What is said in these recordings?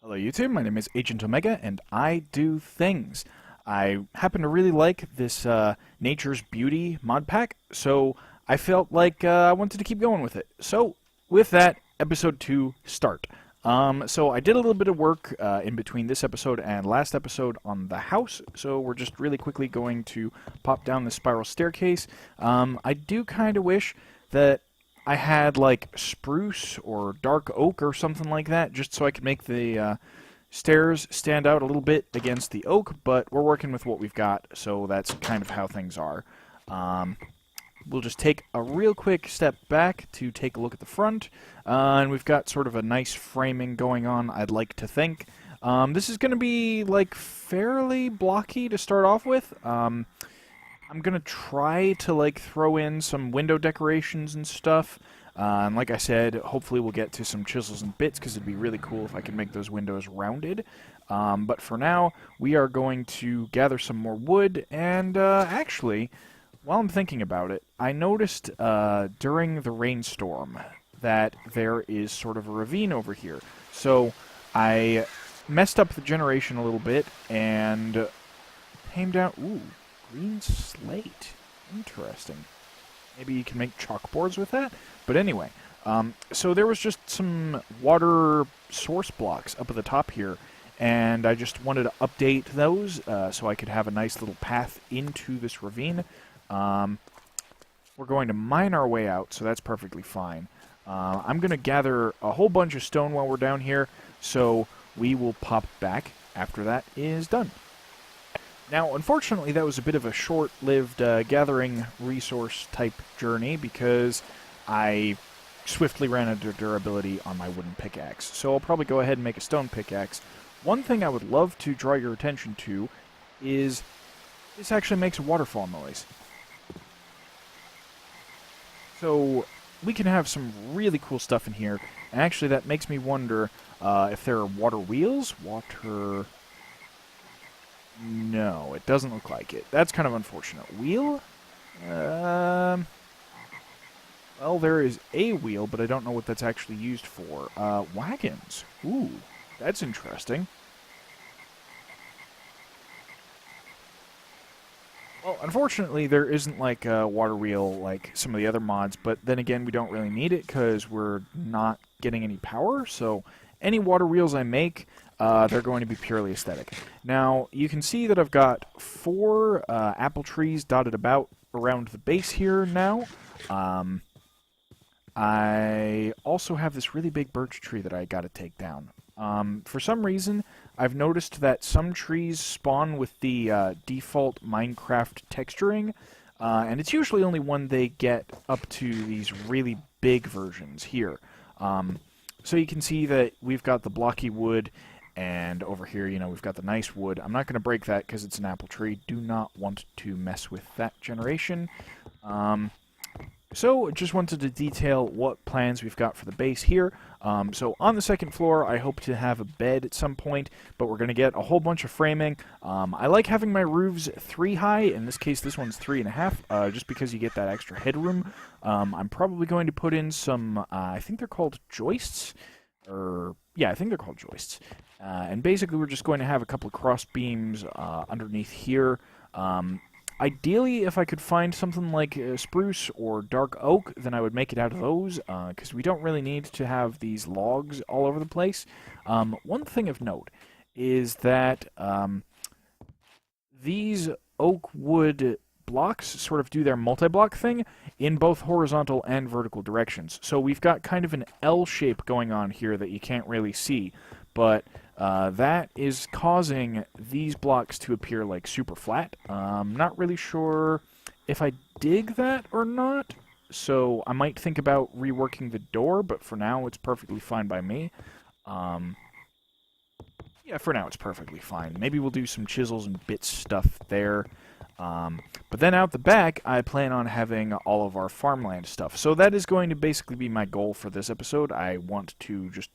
Hello YouTube, my name is Agent Omega and I do things. I happen to really like this Nature's Beauty mod pack, so I felt like I wanted to keep going with it. So, with that, episode 2, start. So I did a little bit of work in between this episode and last episode on the house, so we're just really quickly going to pop down the spiral staircase. I do kind of wish that I had like spruce or dark oak or something like that, just so I could make the stairs stand out a little bit against the oak, but we're working with what we've got, so that's kind of how things are. Um, we'll just take a real quick step back to take a look at the front, and we've got sort of a nice framing going on, I'd like to think. This is going to be like fairly blocky to start off with. I'm gonna try to like throw in some window decorations and stuff. And like I said, hopefully we'll get to some chisels and bits because it'd be really cool if I could make those windows rounded. But for now, we are going to gather some more wood. And actually, while I'm thinking about it, I noticed during the rainstorm that there is sort of a ravine over here. So I messed up the generation a little bit and came down. Ooh. Green slate. Interesting. Maybe you can make chalkboards with that? But anyway, so there was just some water source blocks up at the top here, and I just wanted to update those so I could have a nice little path into this ravine. We're going to mine our way out, so that's perfectly fine. I'm going to gather a whole bunch of stone while we're down here, so we will pop back after that is done. Now, unfortunately, that was a bit of a short-lived gathering resource type journey because I swiftly ran out of durability on my wooden pickaxe. So I'll probably go ahead and make a stone pickaxe. One thing I would love to draw your attention to is this actually makes a waterfall noise. So we can have some really cool stuff in here. And actually, that makes me wonder if there are water wheels, No, it doesn't look like it. That's kind of unfortunate. Wheel? Well, there is a wheel, but I don't know what that's actually used for. Wagons. Ooh, that's interesting. Well, unfortunately, there isn't like a water wheel like some of the other mods, but then again, we don't really need it because we're not getting any power, so any water wheels I make, they're going to be purely aesthetic. Now, you can see that I've got 4 apple trees dotted about around the base here now. I also have this really big birch tree that I gotta take down. For some reason, I've noticed that some trees spawn with the default Minecraft texturing, and it's usually only when they get up to these really big versions here. So you can see that we've got the blocky wood, and over here, we've got the nice wood. I'm not going to break that because it's an apple tree. Do not want to mess with that generation. So just wanted to detail what plans we've got for the base here. So on the second floor, I hope to have a bed at some point, but we're going to get a whole bunch of framing. I like having my roofs 3 high. In this case, this one's 3.5, just because you get that extra headroom. I'm probably going to put in some, I think they're called joists, yeah, I think they're called joists. And basically, we're just going to have a couple of cross beams underneath here. Ideally, if I could find something like spruce or dark oak, then I would make it out of those, because we don't really need to have these logs all over the place. One thing of note is that these oak wood blocks sort of do their multi-block thing in both horizontal and vertical directions. So we've got kind of an L shape going on here that you can't really see, but that is causing these blocks to appear like super flat. Not really sure if I dig that or not, so I might think about reworking the door, but for now it's perfectly fine by me. Yeah, for now it's perfectly fine. Maybe we'll do some chisels and bits stuff there. But then out the back, I plan on having all of our farmland stuff. So that is going to basically be my goal for this episode. I want to just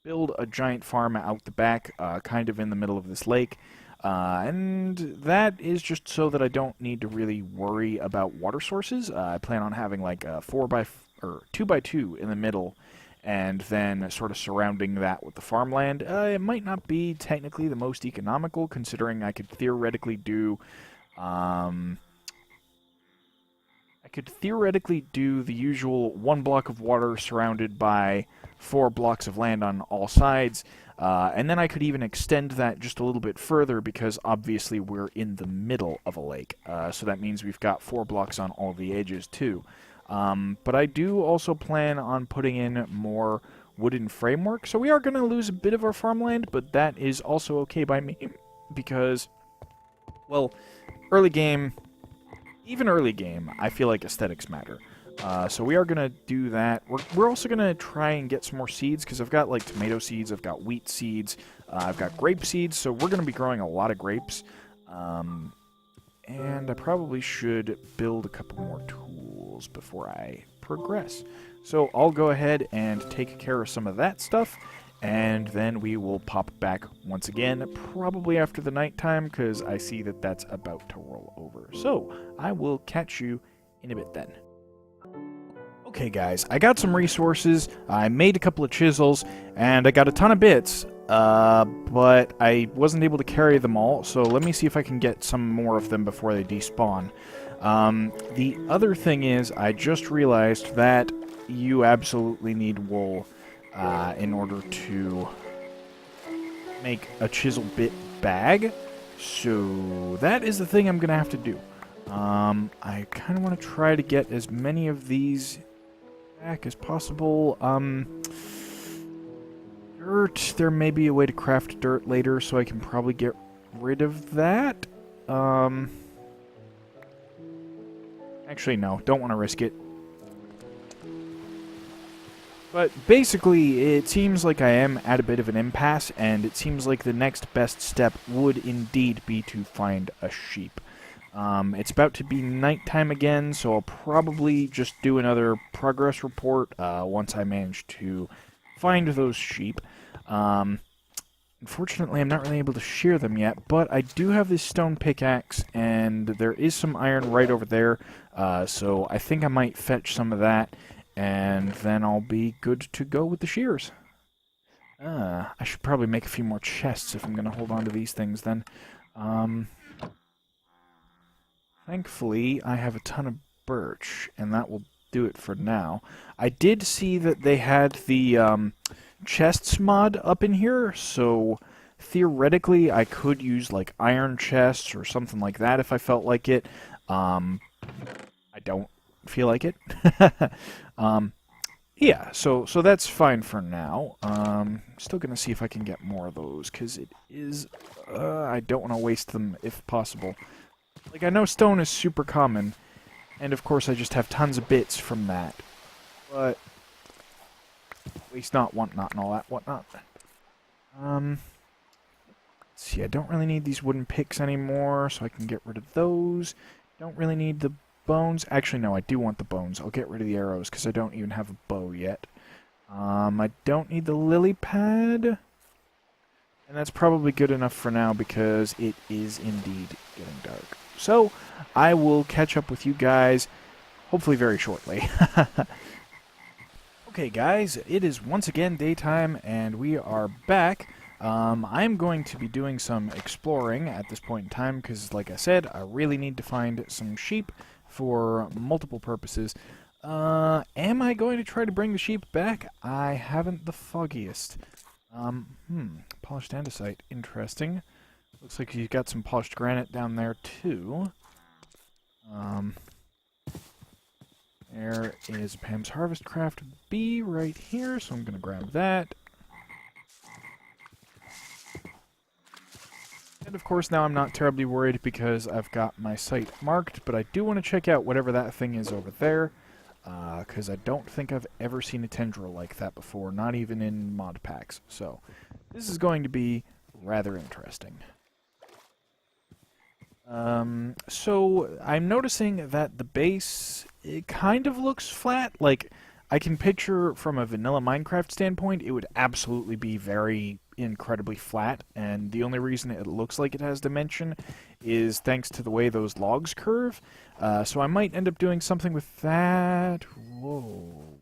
build a giant farm out the back, kind of in the middle of this lake. And that is just so that I don't need to really worry about water sources. I plan on having like a 2x2 in the middle, and then sort of surrounding that with the farmland. It might not be technically the most economical, considering I could theoretically do the usual 1 block of water surrounded by 4 blocks of land on all sides, and then I could even extend that just a little bit further because obviously we're in the middle of a lake, so that means we've got 4 blocks on all the edges too. But I do also plan on putting in more wooden framework, so we are going to lose a bit of our farmland, but that is also okay by me because, well, early game, I feel like aesthetics matter. So we are going to do that. We're also going to try and get some more seeds, because I've got, like, tomato seeds, I've got wheat seeds, I've got grape seeds, so we're going to be growing a lot of grapes. And I probably should build a couple more tools before I progress. So I'll go ahead and take care of some of that stuff, and then we will pop back once again, probably after the nighttime, because I see that that's about to roll over. So I will catch you in a bit then. Okay guys, I got some resources, I made a couple of chisels, and I got a ton of bits, but I wasn't able to carry them all, so let me see if I can get some more of them before they despawn. The other thing is, I just realized that you absolutely need wool in order to make a chisel bit bag, so that is the thing I'm going to have to do. I kind of want to try to get as many of these back as possible. Dirt, there may be a way to craft dirt later, so I can probably get rid of that. Actually, no, don't want to risk it. But basically, it seems like I am at a bit of an impasse, and it seems like the next best step would indeed be to find a sheep. It's about to be nighttime again, so I'll probably just do another progress report once I manage to find those sheep. Unfortunately, I'm not really able to shear them yet, but I do have this stone pickaxe, and there is some iron right over there, so I think I might fetch some of that, and then I'll be good to go with the shears. I should probably make a few more chests if I'm going to hold on to these things then. Thankfully, I have a ton of birch, and that will do it for now. I did see that they had the chests mod up in here, so theoretically I could use like iron chests or something like that if I felt like it. I don't feel like it. Yeah, so that's fine for now. Still gonna see if I can get more of those, because it is... I don't want to waste them if possible. Like, I know stone is super common, and of course I just have tons of bits from that. But... waste not, want not, and all that whatnot. Let's see, I don't really need these wooden picks anymore, so I can get rid of those. Don't really need the bones. Actually, no, I do want the bones. I'll get rid of the arrows, because I don't even have a bow yet. I don't need the lily pad. And that's probably good enough for now, because it is indeed getting dark. So, I will catch up with you guys, hopefully very shortly. Okay guys, it is once again daytime, and we are back. I'm going to be doing some exploring at this point in time, because like I said, I really need to find some sheep for multiple purposes. Am I going to try to bring the sheep back? I haven't the foggiest. Polished andesite, interesting. Looks like you've got some polished granite down there too. There is Pam's Harvest Craft B right here, so I'm going to grab that. And of course now I'm not terribly worried because I've got my site marked, but I do want to check out whatever that thing is over there, because I don't think I've ever seen a tendril like that before, not even in mod packs. So this is going to be rather interesting. So I'm noticing that the base, it kind of looks flat. Like, I can picture from a vanilla Minecraft standpoint, it would absolutely be very incredibly flat, and the only reason it looks like it has dimension is thanks to the way those logs curve. So I might end up doing something with that. Whoa.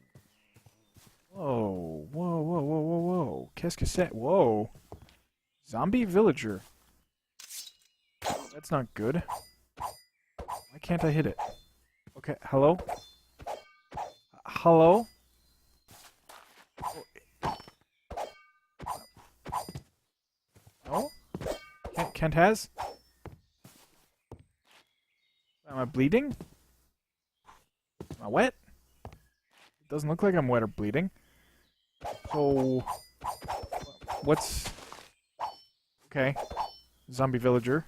Whoa, whoa, whoa, whoa, whoa, whoa. Qu'est-ce que c'est? Whoa. Zombie villager. That's not good. Why can't I hit it? Okay, hello? Hello? No? Can't has? Am I bleeding? Am I wet? It doesn't look like I'm wet or bleeding. So, what's... Okay. Zombie villager.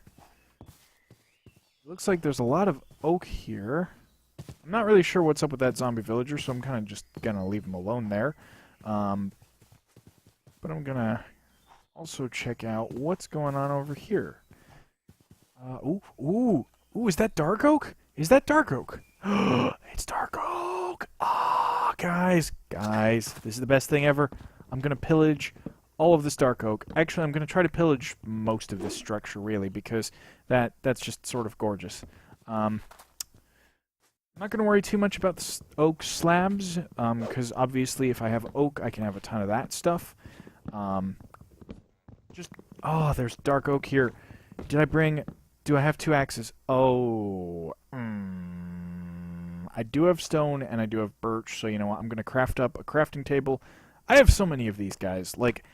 Looks like there's a lot of oak here. I'm not really sure what's up with that zombie villager, so I'm kind of just gonna leave him alone there. But I'm gonna also check out what's going on over here. Ooh, is that dark oak? Is that dark oak? It's dark oak! Ah, guys, this is the best thing ever. I'm gonna pillage all of this dark oak. Actually, I'm gonna try to pillage most of this structure, really, because that's just sort of gorgeous. I'm not going to worry too much about the oak slabs, because obviously if I have oak, I can have a ton of that stuff. Oh, there's dark oak here. Do I have 2 axes? Oh, I do have stone and I do have birch, so you know what, I'm going to craft up a crafting table. I have so many of these guys. Like,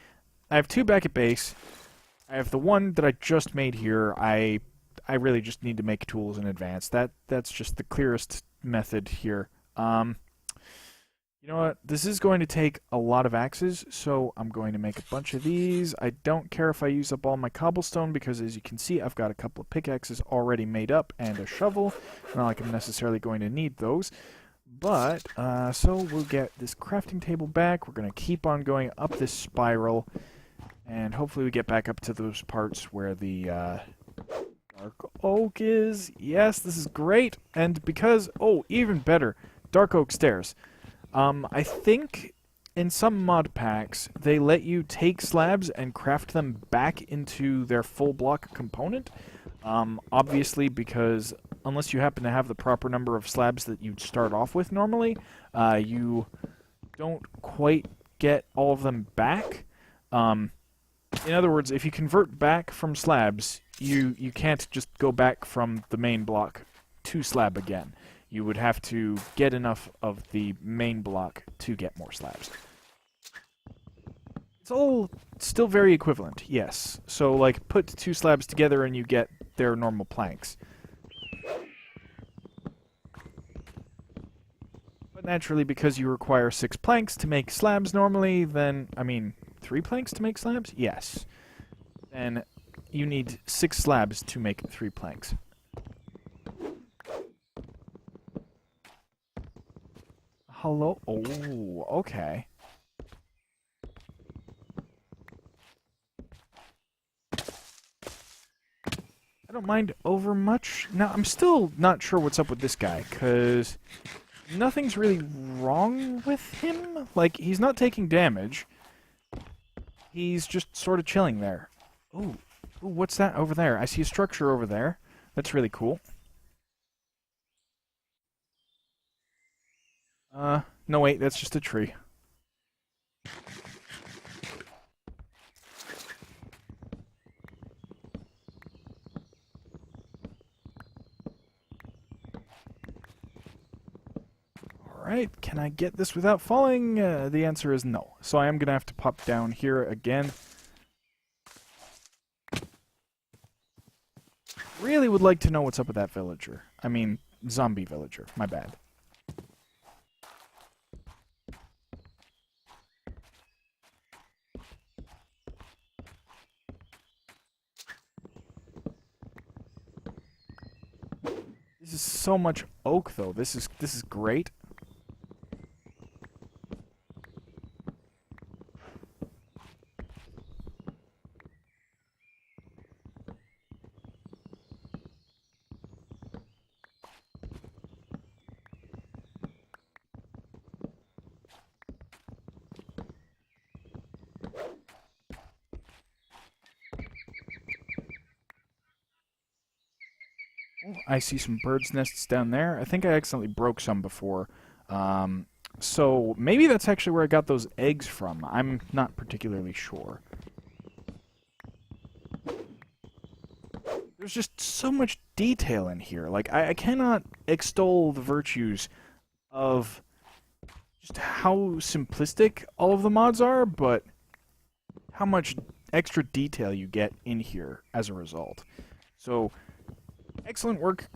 I have 2 back at base. I have the one that I just made here. I really just need to make tools in advance. That's just the clearest method here. You know what? This is going to take a lot of axes, so I'm going to make a bunch of these. I don't care if I use up all my cobblestone, because as you can see, I've got a couple of pickaxes already made up and a shovel. Not like I'm necessarily going to need those. But, so we'll get this crafting table back. We're going to keep on going up this spiral, and hopefully we get back up to those parts where the, dark oak is. Yes, this is great. And because, oh, even better, dark oak stairs. I think in some mod packs, they let you take slabs and craft them back into their full block component. Obviously, because unless you happen to have the proper number of slabs that you'd start off with normally, you don't quite get all of them back. In other words, if you convert back from slabs, you can't just go back from the main block to slab again. You would have to get enough of the main block to get more slabs. It's all still very equivalent, yes. So, like, put 2 slabs together and you get their normal planks. But naturally, because you require 6 planks to make slabs normally, then, 3 planks to make slabs? Yes. Then you need 6 slabs to make 3 planks. Hello? Oh, okay. I don't mind over much. Now, I'm still not sure what's up with this guy, because nothing's really wrong with him. Like, he's not taking damage. He's just sort of chilling there. Ooh, what's that over there? I see a structure over there. That's really cool. No wait, that's just a tree. Alright, can I get this without falling? The answer is no. So I am gonna have to pop down here again. Really would like to know what's up with that villager. I mean, zombie villager. My bad. This is so much oak, though. This is great. Oh, I see some birds' nests down there. I think I accidentally broke some before. So maybe that's actually where I got those eggs from. I'm not particularly sure. There's just so much detail in here. Like, I cannot extol the virtues of just how simplistic all of the mods are, but how much extra detail you get in here as a result. So, excellent work,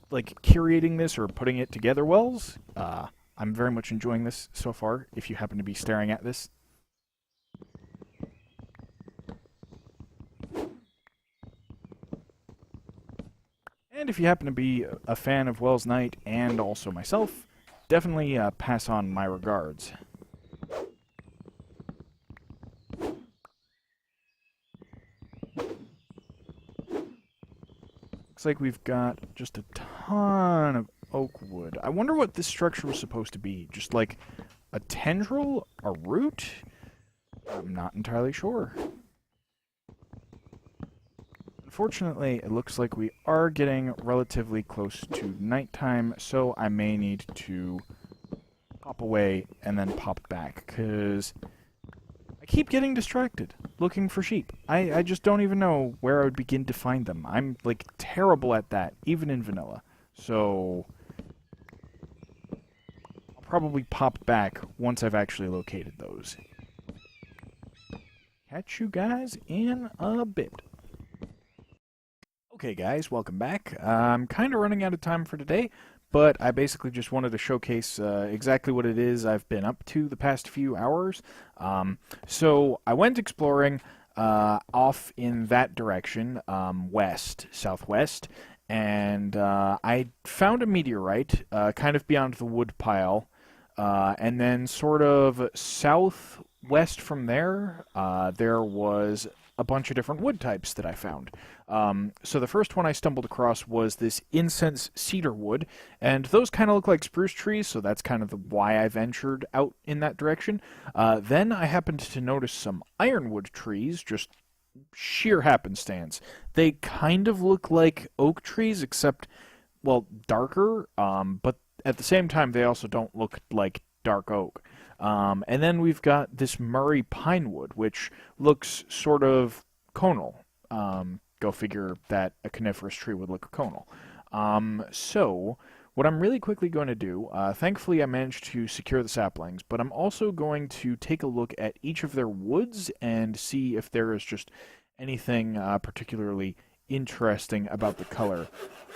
like, curating this or putting it together, Wells. I'm very much enjoying this so far, if you happen to be staring at this. And if you happen to be a fan of Wells Knight and also myself, definitely pass on my regards. Looks like we've got just a ton of oak wood. I wonder what this structure was supposed to be. Just like a tendril? A root? I'm not entirely sure. Unfortunately, it looks like we are getting relatively close to nighttime, so I may need to pop away and then pop back, because I keep getting distracted looking for sheep. I just don't even know where I would begin to find them. I'm, like, terrible at that, even in vanilla. So I'll probably pop back once I've actually located those. Catch you guys in a bit. Okay guys, welcome back. I'm kind of running out of time for today, but I basically just wanted to showcase exactly what it is I've been up to the past few hours. So I went exploring off in that direction, southwest, and I found a meteorite kind of beyond the wood pile, and then sort of southwest from there, there was a bunch of different wood types that I found. So the first one I stumbled across was this incense cedar wood, and those kind of look like spruce trees, so that's kind of why I ventured out in that direction. Then I happened to notice some ironwood trees, just sheer happenstance. They kind of look like oak trees, except, well, darker, but at the same time they also don't look like dark oak. And then we've got this Murray pinewood, which looks sort of conal. Go figure that a coniferous tree would look conal. So, what I'm really quickly going to do, thankfully I managed to secure the saplings, but I'm also going to take a look at each of their woods and see if there is just anything particularly interesting about the color.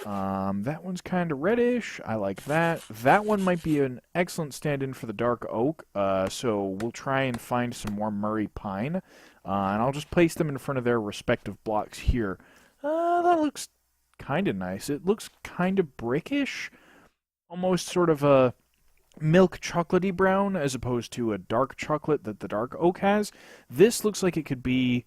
That one's kind of reddish. I like that. That one might be an excellent stand-in for the dark oak, so we'll try and find some more Murray pine, and I'll just place them in front of their respective blocks here. That looks kind of nice. It looks kind of brickish, almost sort of a milk chocolatey brown as opposed to a dark chocolate that the dark oak has. This looks like it could be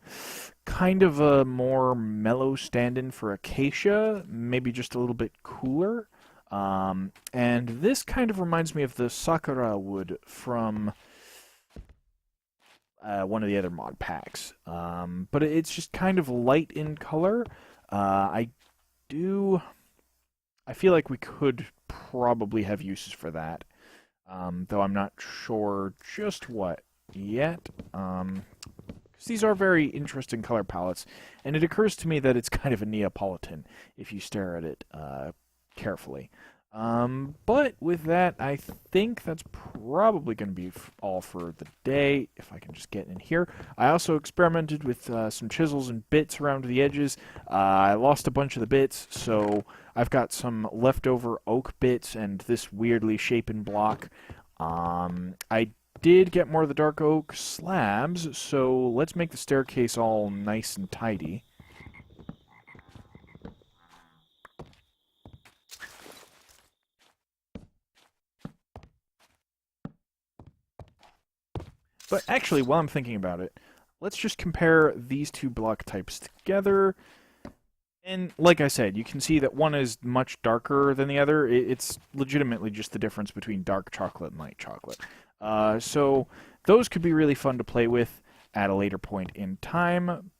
kind of a more mellow stand-in for acacia, maybe just a little bit cooler. And this kind of reminds me of the sakura wood from one of the other mod packs. But it's just kind of light in color. I feel like we could probably have uses for that. Though I'm not sure just what yet. Because these are very interesting color palettes, and it occurs to me that it's kind of a Neapolitan if you stare at it carefully. But with that, I think that's probably going to be all for the day, if I can just get in here. I also experimented with some chisels and bits around the edges. I lost a bunch of the bits, so I've got some leftover oak bits and this weirdly shapen block. I did get more of the dark oak slabs, so let's make the staircase all nice and tidy. But actually, while I'm thinking about it, let's just compare these two block types together. And like I said, you can see that one is much darker than the other. It's legitimately just the difference between dark chocolate and light chocolate. So those could be really fun to play with at a later point in time.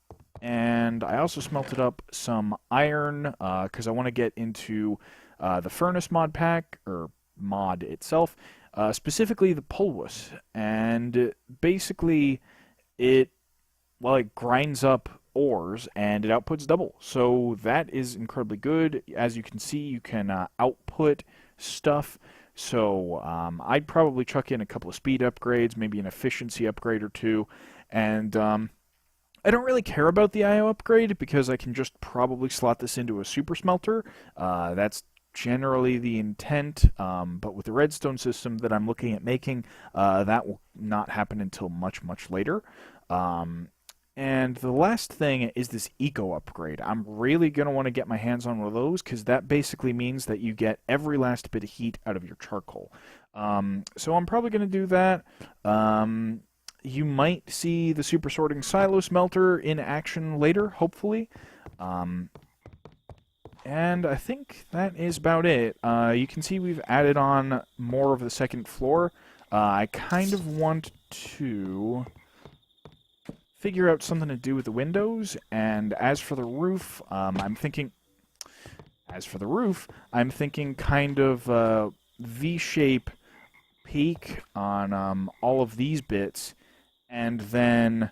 And I also smelted up some iron because I want to get into the furnace mod pack, or mod itself. specifically the pulwus. And basically, it, well, it grinds up ores and it outputs double. So that is incredibly good. As you can see, you can output stuff. So I'd probably chuck in a couple of speed upgrades, maybe an efficiency upgrade or two. And I don't really care about the IO upgrade because I can just probably slot this into a super smelter. That's generally the intent, but with the redstone system that I'm looking at making, that will not happen until much, much later. And the last thing is this eco upgrade. I'm really going to want to get my hands on one of those because that basically means that you get every last bit of heat out of your charcoal. So I'm probably going to do that. You might see the super sorting silo smelter in action later, hopefully. And I think that is about it. You can see we've added on more of the second floor. I kind of want to figure out something to do with the windows, and as for the roof, I'm thinking kind of V-shape peak on all of these bits, and then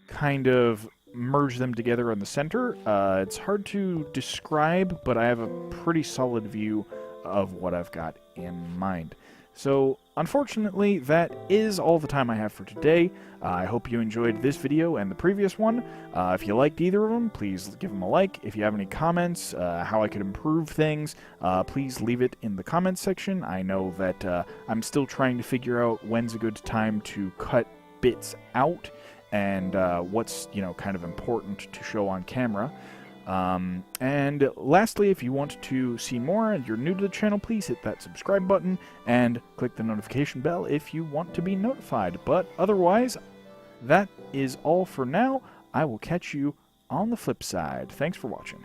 kind of merge them together in the center. It's hard to describe, but I have a pretty solid view of what I've got in mind. So, unfortunately, that is all the time I have for today. I hope you enjoyed this video and the previous one. If you liked either of them, please give them a like. If you have any comments, how I could improve things, please leave it in the comments section. I know that I'm still trying to figure out when's a good time to cut bits out and what's, kind of important to show on camera. And lastly, if you want to see more and you're new to the channel, please hit that subscribe button and click the notification bell if you want to be notified. But otherwise, that is all for now. I will catch you on the flip side. Thanks for watching.